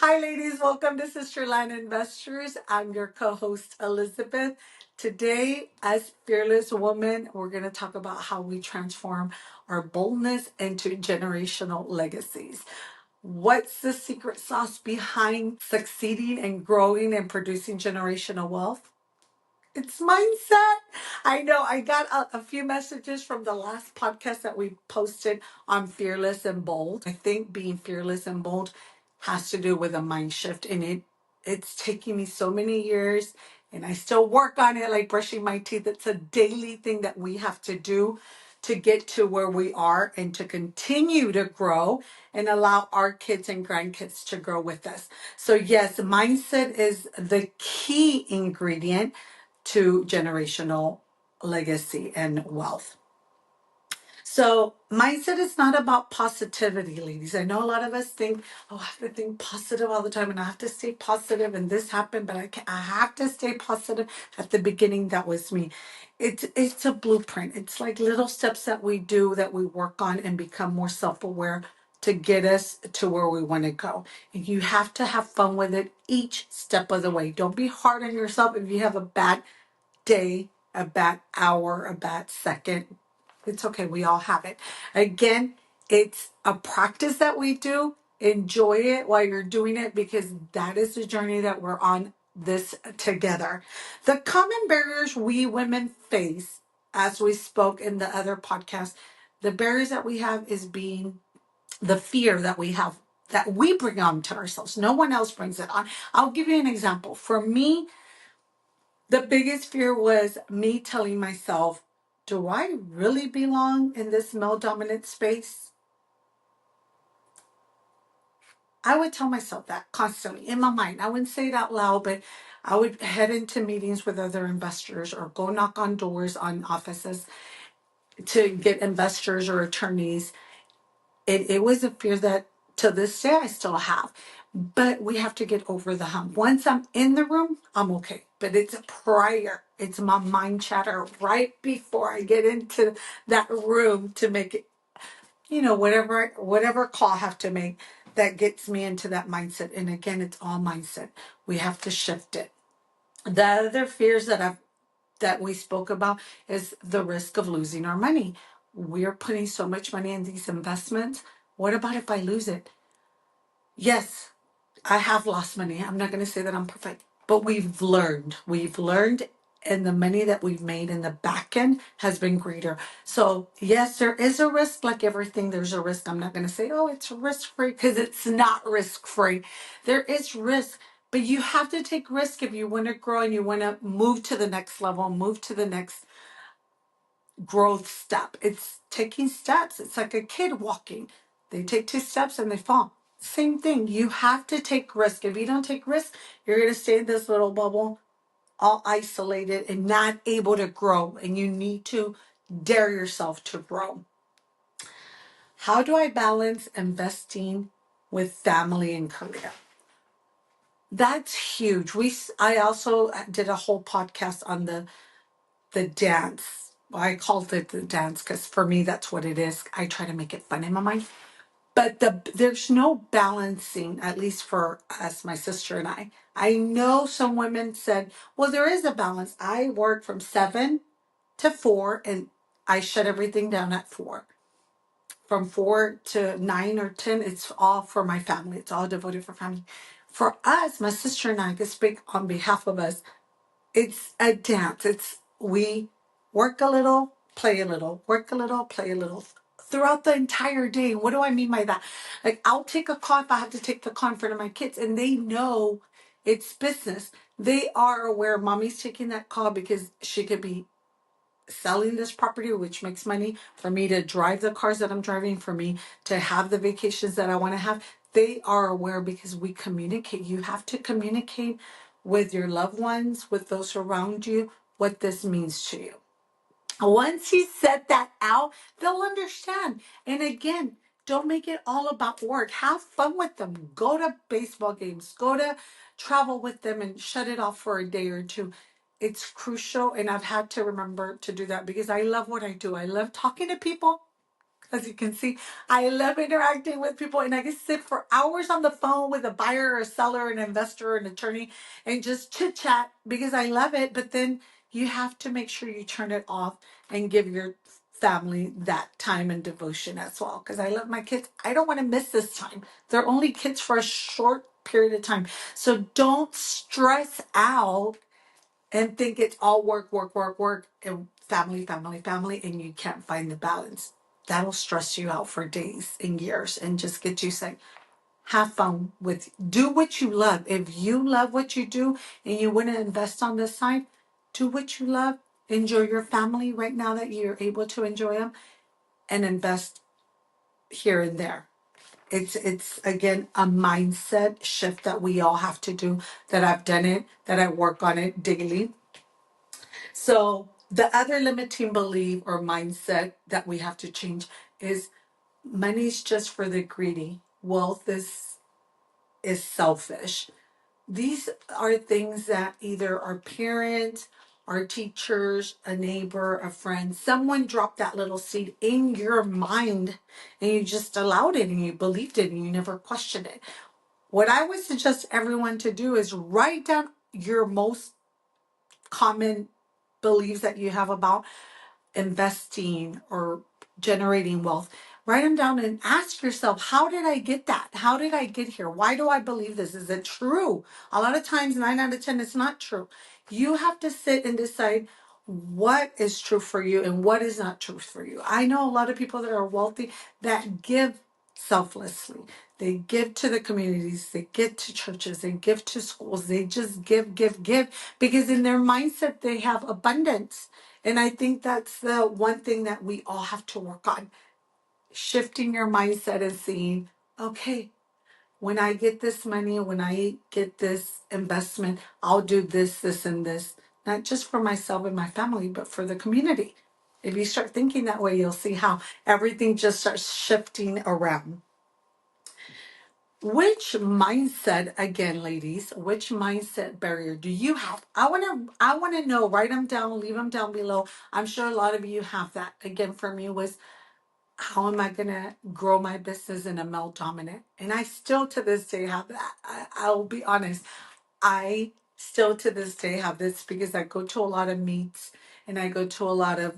Hi, ladies. Welcome to Sisterland Investors. I'm your co host, Elizabeth. Today, as Fearless Woman, we're going to talk about how we transform our boldness into generational legacies. What's the secret sauce behind succeeding and growing and producing generational wealth? It's mindset. I know I got a few messages from the last podcast that we posted on Fearless and Bold. I think being fearless and bold has to do with a mind shift, and it's taking me so many years, and I still work on it like brushing my teeth. It's a daily thing that we have to do to get to where we are and to continue to grow and allow our kids and grandkids to grow with us. So yes, mindset is the key ingredient to generational legacy and wealth. So, mindset is not about positivity, ladies. I know a lot of us think, oh, I have to think positive all the time and I have to stay positive and this happened, but I have to stay positive. At the beginning, that was me. It's a blueprint. It's like little steps that we do that we work on and become more self aware to get us to where we want to go. And you have to have fun with it each step of the way. Don't be hard on yourself if you have a bad day, a bad hour, a bad second. It's okay. We all have it. Again, it's a practice that we do. Enjoy it while you're doing it because that is the journey that we're on this together. The common barriers we women face, as we spoke in the other podcast, the barriers that we have is being the fear that we have that we bring on to ourselves. No one else brings it on. I'll give you an example. For me, the biggest fear was me telling myself, do I really belong in this male dominant space? I would tell myself that constantly in my mind. I wouldn't say it out loud, but I would head into meetings with other investors or go knock on doors on offices to get investors or attorneys. It was a fear that to this day I still have. But we have to get over the hump. Once I'm in the room, I'm okay. But it's prior. It's my mind chatter right before I get into that room to make it, whatever call I have to make that gets me into that mindset. And again, it's all mindset. We have to shift it. The other fears that we spoke about is the risk of losing our money. We're putting so much money in these investments. What about if I lose it? Yes, I have lost money. I'm not going to say that I'm perfect, but we've learned. We've learned, and the money that we've made in the back end has been greater. So, yes, there is a risk, like everything, there's a risk. I'm not going to say, oh, it's risk free because it's not risk free. There is risk, but you have to take risk if you want to grow and you want to move to the next level, move to the next growth step. It's taking steps. It's like a kid walking. They take two steps and they fall. Same thing. You have to take risk. If you don't take risk, you're going to stay in this little bubble, all isolated and not able to grow. And you need to dare yourself to grow. How do I balance investing with family and career? That's huge. I also did a whole podcast on the dance. I called it the dance because for me that's what it is. I try to make it fun in my mind. But there's no balancing, at least for us, my sister and I. I know some women said, well, there is a balance. I work from 7 to 4 and I shut everything down at 4. From 4 to 9 or 10, it's all for my family. It's all devoted for family. For us, my sister and I can speak on behalf of us. It's a dance. We work a little, play a little, work a little, play a little throughout the entire day. What do I mean by that? Like I'll take a call if I have to take the call in front of my kids and they know it's business. They are aware mommy's taking that call because she could be selling this property, which makes money for me to drive the cars that I'm driving, for me to have the vacations that I want to have. They are aware because we communicate. You have to communicate with your loved ones, with those around you, what this means to you. Once you set that out, they'll understand. And again, don't make it all about work. Have fun with them. Go to baseball games. Go to travel with them and shut it off for a day or two. It's crucial. And I've had to remember to do that because I love what I do. I love talking to people. As you can see, I love interacting with people, and I can sit for hours on the phone with a buyer, a seller, an investor, an attorney, and just chit chat because I love it. But then you have to make sure you turn it off and give your family that time and devotion as well. Because I love my kids. I don't want to miss this time. They're only kids for a short period of time. So don't stress out and think it's all work, work, work, work, and family, family, family, and you can't find the balance. That'll stress you out for days and years and just get you saying, have fun with, do what you love. If you love what you do and you want to invest on this side, do what you love. Enjoy your family right now that you're able to enjoy them, and invest here and there. It's again a mindset shift that we all have to do, that I've done it, that I work on it daily. So the other limiting belief or mindset that we have to change is money's just for the greedy. Wealth is selfish. These are things that either our parents, our teachers, a neighbor, a friend, someone dropped that little seed in your mind and you just allowed it and you believed it and you never questioned it. What I would suggest everyone to do is write down your most common beliefs that you have about investing or generating wealth. Write them down and ask yourself, how did I get that? How did I get here? Why do I believe this? Is it true? A lot of times, 9 out of 10, it's not true. You have to sit and decide what is true for you and what is not true for you. I know a lot of people that are wealthy that give selflessly. They give to the communities, they give to churches, they give to schools, they just give, give, give, because in their mindset, they have abundance. And I think that's the one thing that we all have to work on. Shifting your mindset and seeing, okay, when I get this money, when I get this investment, I'll do this, this, and this, not just for myself and my family, but for the community. If you start thinking that way, you'll see how everything just starts shifting around. Which mindset, again, ladies, which mindset barrier do you have? I want to know. Write them down, leave them down below. I'm sure a lot of you have that. Again, for me was, how am I going to grow my business in a male dominant? And I still to this day have that. I'll be honest. I still to this day have this because I go to a lot of meets and I go to a lot of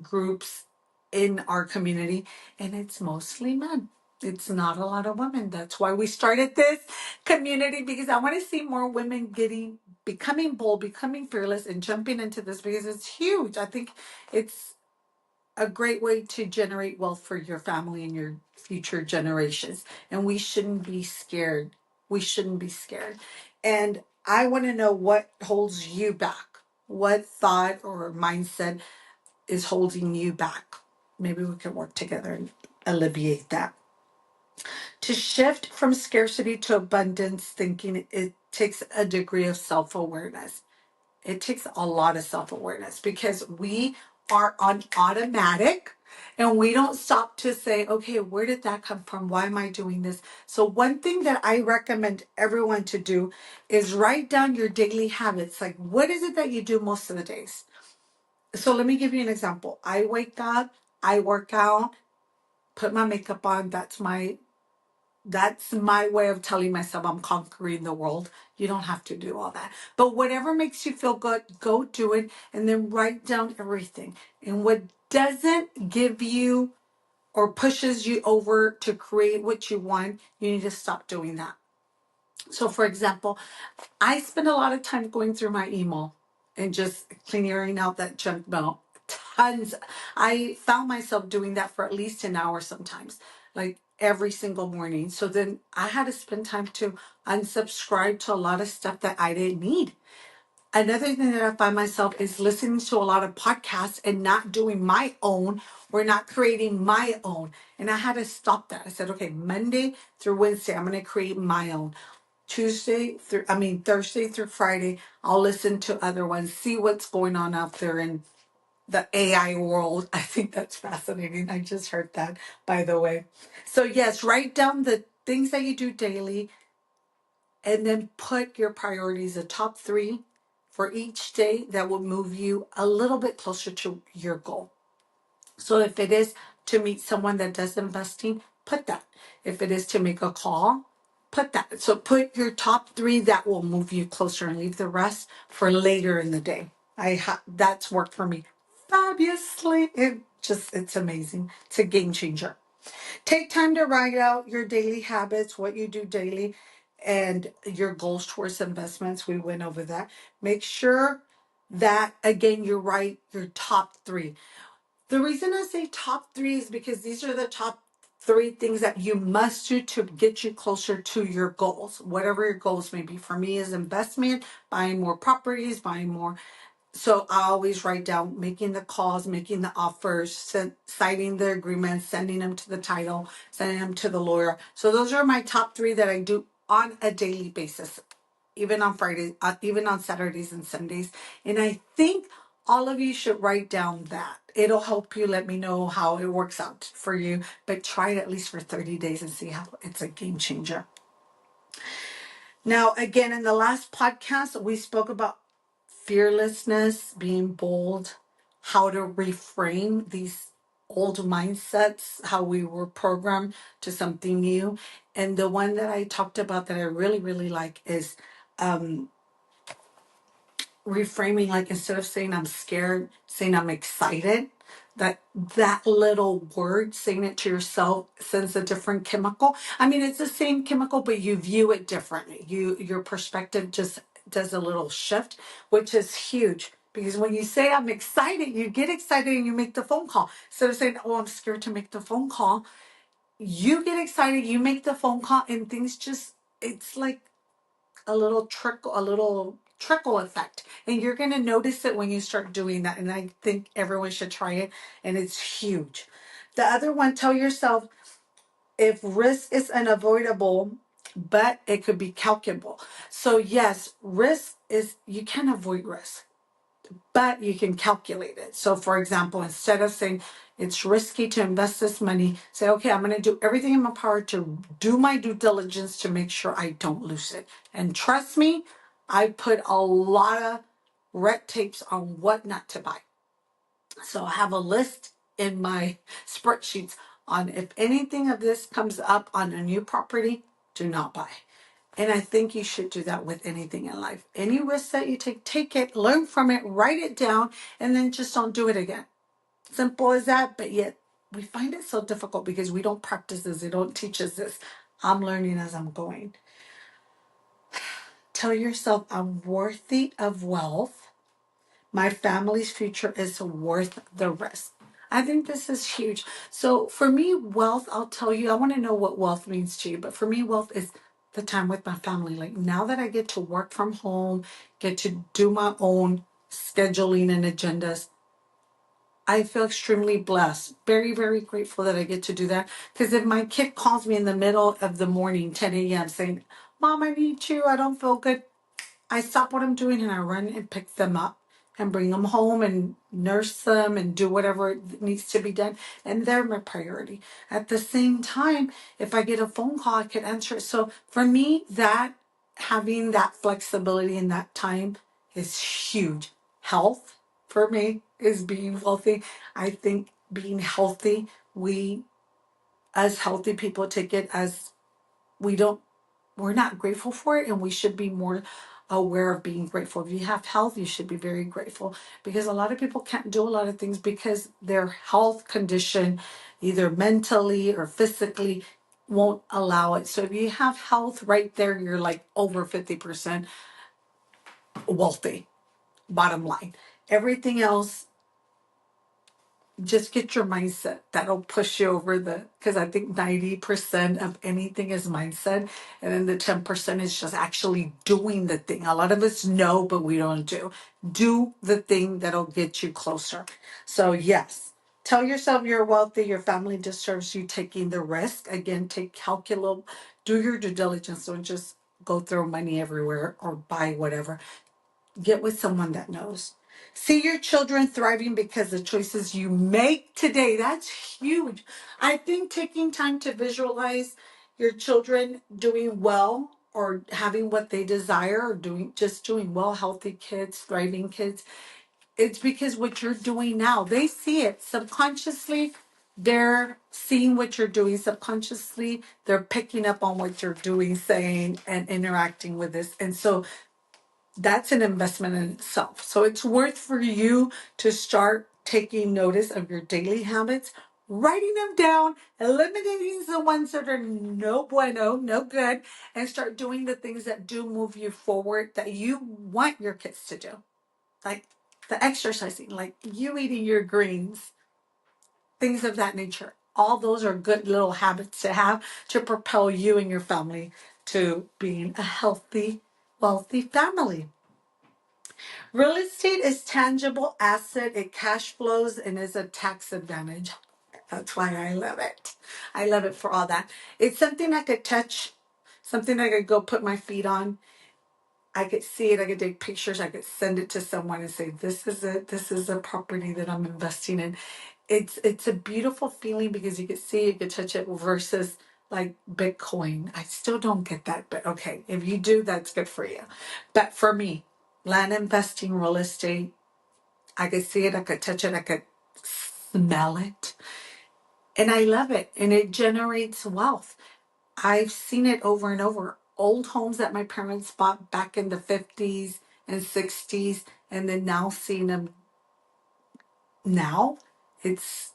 groups in our community, and it's mostly men. It's not a lot of women. That's why we started this community, because I want to see more women becoming bold, becoming fearless, and jumping into this because it's huge. I think it's a great way to generate wealth for your family and your future generations. And we shouldn't be scared. We shouldn't be scared. And I want to know what holds you back. What thought or mindset is holding you back? Maybe we can work together and alleviate that. To shift from scarcity to abundance thinking, it takes a degree of self-awareness. It takes a lot of self-awareness because we are on automatic and we don't stop to say, okay, where did that come from? Why am I doing this? So one thing that I recommend everyone to do is write down your daily habits. Like, what is it that you do most of the days? So let me give you an example. I wake up, I work out, put my makeup on. That's my way of telling myself I'm conquering the world. You don't have to do all that. But whatever makes you feel good, go do it and then write down everything. And what doesn't give you or pushes you over to create what you want, you need to stop doing that. So for example, I spend a lot of time going through my email and just clearing out that junk mail. Tons. I found myself doing that for at least an hour sometimes, like every single morning. So then I had to spend time to unsubscribe to a lot of stuff that I didn't need. Another thing that I find myself is listening to a lot of podcasts and not doing my own or not creating my own. And I had to stop that. I said, okay, Monday through Wednesday, I'm going to create my own. Thursday through Friday, I'll listen to other ones, see what's going on out there in the AI world. I think that's fascinating. I just heard that, by the way. So yes, write down the things that you do daily and then put your priorities, the top 3 for each day that will move you a little bit closer to your goal. So if it is to meet someone that does investing, put that. If it is to make a call, put that. So put your top three that will move you closer and leave the rest for later in the day. That's worked for me fabulously. It's amazing. It's a game changer. Take time to write out your daily habits, what you do daily, and your goals towards investments. We went over that. Make sure that, again, you write your top three. The reason I say top three is because these are the top three things that you must do to get you closer to your goals, whatever your goals may be. For me, is investment, buying more properties, buying more. So I always write down making the calls, making the offers, signing the agreements, sending them to the title, sending them to the lawyer. So those are my top three that I do on a daily basis, even on Fridays, even on Saturdays and Sundays. And I think all of you should write down that. It'll help you. Let me know how it works out for you, but try it at least for 30 days and see how it's a game changer. Now, again, in the last podcast, we spoke about fearlessness, being bold, how to reframe these old mindsets, how we were programmed to something new. And the one that I talked about that I really, really like is reframing, like instead of saying I'm scared, saying I'm excited. That little word, saying it to yourself, sends a different chemical. I mean, it's the same chemical, but you view it differently. Your perspective just does a little shift, which is huge. Because when you say I'm excited, you get excited and you make the phone call. Instead of saying, oh, I'm scared to make the phone call, you get excited, you make the phone call, and things just, it's like a little trickle effect. And you're going to notice it when you start doing that. And I think everyone should try it. And it's huge. The other one, tell yourself if risk is unavoidable, but it could be calculable. So yes, risk is, you can avoid risk, but you can calculate it. So for example, instead of saying it's risky to invest this money, say, okay, I'm going to do everything in my power to do my due diligence to make sure I don't lose it. And trust me, I put a lot of red tapes on what not to buy. So I have a list in my spreadsheets on if anything of this comes up on a new property, do not buy. And I think you should do that with anything in life. Any risk that you take it, learn from it, write it down, and then just don't do it again. Simple as that, but yet we find it so difficult because we don't practice this. They don't teach us this. I'm learning as I'm going. Tell yourself I'm worthy of wealth. My family's future is worth the risk. I think this is huge. So for me, wealth, I'll tell you, I want to know what wealth means to you. But for me, wealth is the time with my family. Like now that I get to work from home, get to do my own scheduling and agendas, I feel extremely blessed. Very, very grateful that I get to do that. Because if my kid calls me in the middle of the morning, 10 a.m., saying, Mom, I need you, I don't feel good, I stop what I'm doing and I run and pick them up and bring them home and nurse them and do whatever needs to be done. And they're my priority. At the same time, if I get a phone call, I could answer it. So for me, that having that flexibility in that time is huge. Health for me is being wealthy. I think being healthy, we as healthy people take it as we don't we're not grateful for it, and we should be more aware of being grateful. If you have health, you should be very grateful, because a lot of people can't do a lot of things because their health condition, either mentally or physically, won't allow it. So if you have health right there, you're like over 50% wealthy, bottom line. Everything else, just get your mindset. That'll push you over because I think 90% of anything is mindset. And then the 10% is just actually doing the thing. A lot of us know, but we don't do. Do the thing that'll get you closer. So yes, tell yourself you're wealthy. Your family deserves you taking the risk. Again, do your due diligence. Don't just go throw money everywhere or buy whatever. Get with someone that knows. See your children thriving because the choices you make today. That's huge. I think taking time to visualize your children doing well or having what they desire or doing well, healthy kids, thriving kids. It's because what you're doing now, they see it subconsciously. they're seeing what you're doing subconsciously. They're picking up on what you're doing, saying, and interacting with this. And so that's an investment in itself. So it's worth for you to start taking notice of your daily habits, writing them down, eliminating the ones that are no bueno, no good, and start doing the things that do move you forward that you want your kids to do. Like the exercising, like you eating your greens, things of that nature. All those are good little habits to have to propel you and your family to being a healthy, wealthy family. Real estate is tangible asset, it cash flows and is a tax advantage. That's why I love it. I love it for all that. It's something I could touch, something I could go put my feet on. I could see it, I could take pictures, I could send it to someone and say, this is it, this is a property that I'm investing in. It's a beautiful feeling because you could see, you could touch it versus like Bitcoin. I still don't get that, but okay, if you do, that's good for you. But for me, land investing, real estate, I could see it, I could touch it, I could smell it. And I love it. And it generates wealth. I've seen it over and over. Old homes that my parents bought back in the 50s and 60s, and then now seeing them now, it's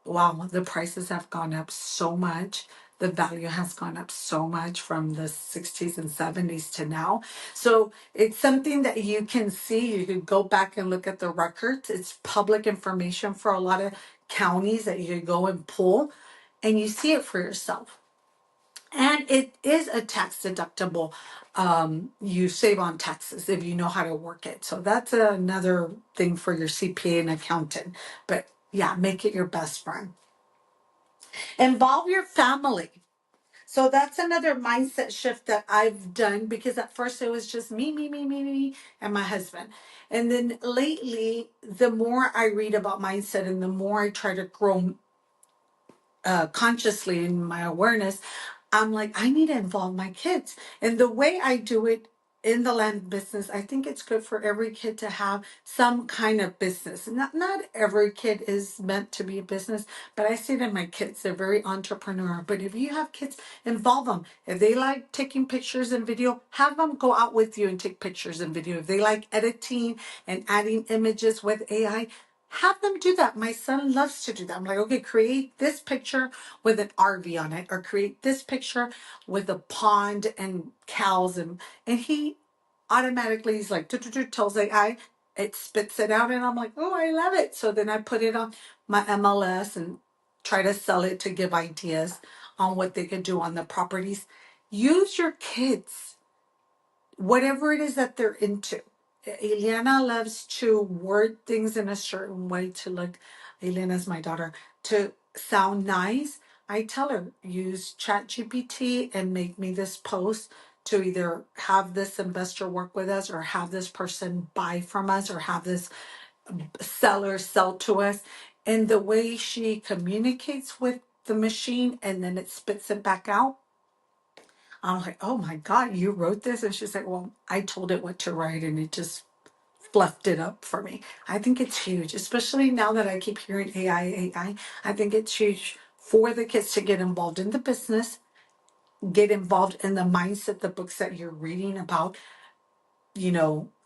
wow, the prices have gone up so much. The value has gone up so much from the 60s and 70s to now. So it's something that you can see. You could go back and look at the records. It's public information for a lot of counties that you could go and pull, and you see it for yourself. And it is a tax deductible. You save on taxes if you know how to work it. So that's another thing for your CPA and accountant. But yeah, make it your best friend. Involve your family. So that's another mindset shift that I've done because at first it was just me, and my husband. And then lately, the more I read about mindset and the more I try to grow consciously in my awareness, I'm like, I need to involve my kids. And the way I do it in the land business, I think it's good for every kid to have some kind of business. Not every kid is meant to be a business, but I see it in my kids. They're very entrepreneurial. But if you have kids, involve them. If they like taking pictures and video, have them go out with you and take pictures and video. If they like editing and adding images with AI, have them do that. My son loves to do that. I'm like, okay, create this picture with an RV on it, or create this picture with a pond and cows, and he automatically, he's like, tells AI, it spits it out, and I'm like, oh, I love it. So then I put it on my MLS and try to sell it to give ideas on what they could do on the properties. Use your kids, whatever it is that they're into. Eliana loves to word things in a certain way to look, Eliana's my daughter, to sound nice. I tell her, use ChatGPT and make me this post to either have this investor work with us or have this person buy from us or have this seller sell to us. And the way she communicates with the machine and then it spits it back out, I'm like, oh my God, you wrote this? And she's like, well, I told it what to write and it just fluffed it up for me. I think it's huge, especially now that I keep hearing AI. I think it's huge for the kids to get involved in the business, get involved in the mindset, the books that you're reading about,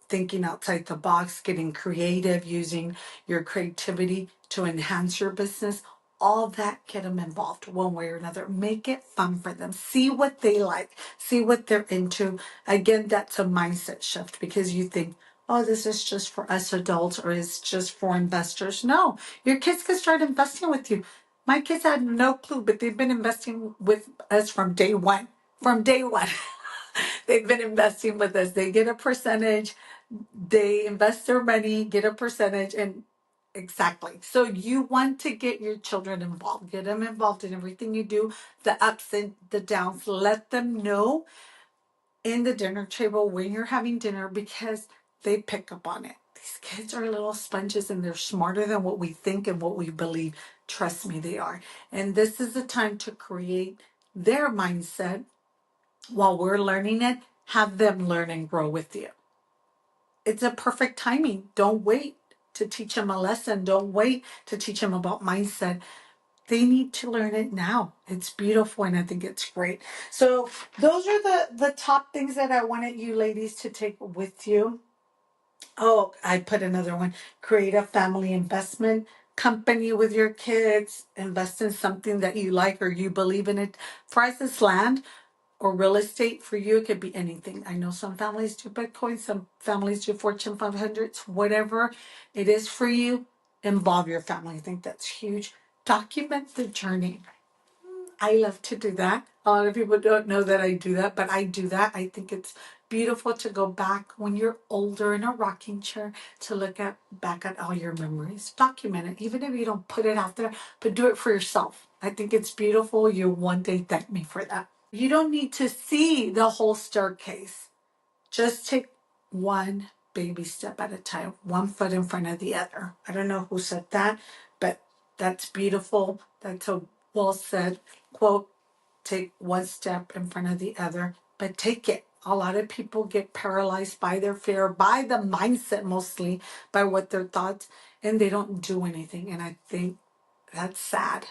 thinking outside the box, getting creative, using your creativity to enhance your business. All that, get them involved one way or another. Make it fun for them. See what they like, see what they're into. Again, that's a mindset shift because you think, oh, this is just for us adults or it's just for investors. No, your kids can start investing with you. My kids had no clue, but they've been investing with us from day one. From day one. They've been investing with us. They get a percentage, they invest their money, get a percentage, and exactly. So you want to get your children involved, get them involved in everything you do, the ups and the downs. Let them know in the dinner table when you're having dinner because they pick up on it. These kids are little sponges and they're smarter than what we think and what we believe. Trust me, they are. And this is the time to create their mindset while we're learning it. Have them learn and grow with you. It's a perfect timing. Don't wait to teach them a lesson. Don't wait to teach them about mindset. they need to learn it now. It's beautiful and I think it's great. So those are the top things that I wanted you ladies to take with you. Oh, I put another one. Create a family investment company with your kids. Invest in something that you like or you believe in it. For us, it's land or real estate. For you, it could be anything. I know some families do Bitcoin, some families do Fortune 500s, whatever it is for you. Involve your family. I think that's huge. Document the journey. I love to do that. A lot of people don't know that I do that, but I do that. I think it's beautiful to go back when you're older in a rocking chair to look at back at all your memories. Document it, even if you don't put it out there, but do it for yourself. I think it's beautiful. You'll one day thank me for that. You don't need to see the whole staircase. Just take one baby step at a time, one foot in front of the other. I don't know who said that, but that's beautiful. That's a well said quote. Take one step in front of the other, but take it. A lot of people get paralyzed by their fear, by the mindset mostly, by what their thoughts, and they don't do anything. And I think that's sad.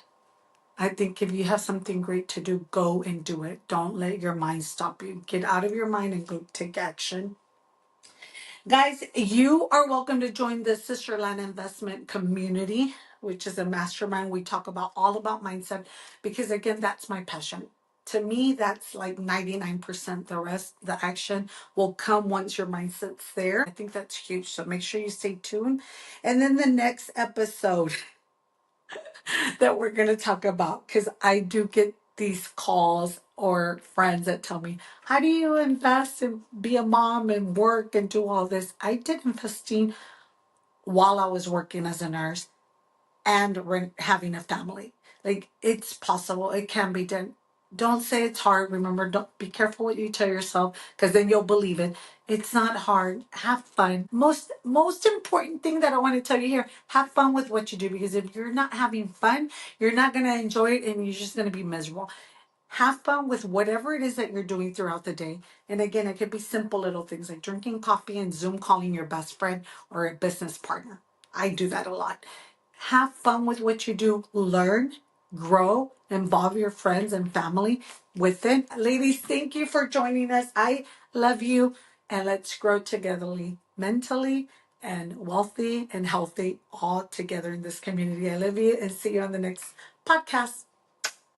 I think if you have something great to do, go and do it. Don't let your mind stop you. Get out of your mind and go take action. Guys, you are welcome to join the Sisterland Investment Community, which is a mastermind. We talk about all about mindset because, again, that's my passion. To me, that's like 99%. The rest, the action will come once your mindset's there. I think that's huge. So make sure you stay tuned. And then the next episode that we're going to talk about, because I do get these calls or friends that tell me, how do you invest and be a mom and work and do all this? I did investing while I was working as a nurse and having a family. Like, it's possible. It can be done. Don't say it's hard. Remember, don't be careful what you tell yourself because then you'll believe it. It's not hard. Have fun. Most important thing that I want to tell you here, have fun with what you do, because if you're not having fun, you're not going to enjoy it and you're just going to be miserable. Have fun with whatever it is that you're doing throughout the day. And again, it could be simple little things like drinking coffee and Zoom calling your best friend or a business partner. I do that a lot. Have fun with what you do. Learn, grow, involve your friends and family with it. Ladies, thank you for joining us. I love you. And let's grow togetherly, mentally and wealthy and healthy, all together in this community. I love you and see you on the next podcast.